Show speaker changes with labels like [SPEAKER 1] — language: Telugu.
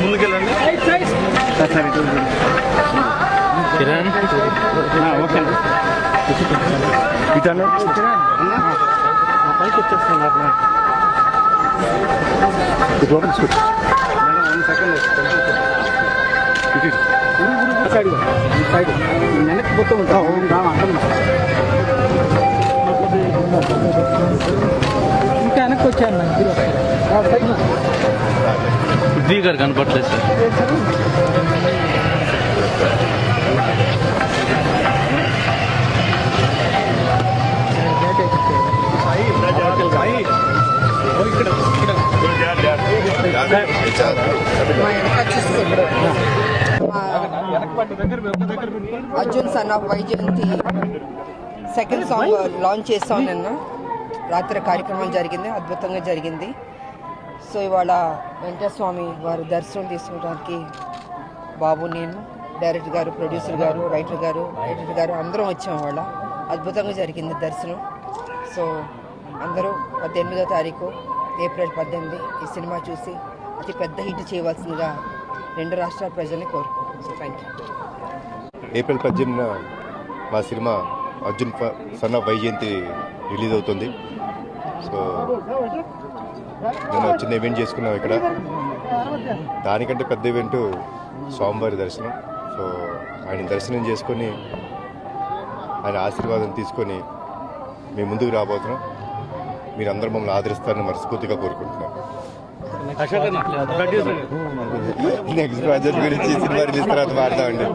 [SPEAKER 1] ముందుకెళ్ళండి కిరణ్ ఓకే ఇటనే పైకి వచ్చేస్తాను సైడ్ వెనక్కి పోతూ ఉంటాం ఇంకా వెనక్కి వచ్చాను పృథ్వీ గారు కనపడలేదు sir.
[SPEAKER 2] Arjun son of Vyjayanthi second song launch చేస్తాం నిన్న రాత్రి కార్యక్రమం జరిగింది, అద్భుతంగా జరిగింది. సో ఇవాళ వెంకటస్వామి వారు దర్శనం తీసుకోవడానికి బాబు, నేను, డైరెక్టర్ గారు, ప్రొడ్యూసర్ గారు, రైటర్ గారు అందరం వచ్చాం. వాళ్ళ అద్భుతంగా జరిగింది దర్శనం. సో అందరూ 18వ తారీఖు ఏప్రిల్ 18 ఈ సినిమా చూసి అతి పెద్ద హిట్ చేయవలసిందిగా రెండు రాష్ట్రాల ప్రజల్ని కోరుకుంటున్నాను. So thank you.
[SPEAKER 3] ఏప్రిల్ 18న మా cinema Arjun son of Vyjayanthi release అవుతుంది. సో నేను చిన్న ఈవెంట్ చేసుకున్నాం ఇక్కడ. దానికంటే పెద్ద ఈవెంట్ స్వామివారి దర్శనం. సో ఆయన దర్శనం చేసుకొని ఆయన ఆశీర్వాదం తీసుకొని మేము ముందుకు రాబోతున్నాం. మీరందరూ మమ్మల్ని ఆదరిస్తారని మనస్ఫూర్తిగా కోరుకుంటున్నాం. నెక్స్ట్ ప్రాజెక్ట్ గురించి సినిమా రిలీజ్ తర్వాత మాట్లాడండి.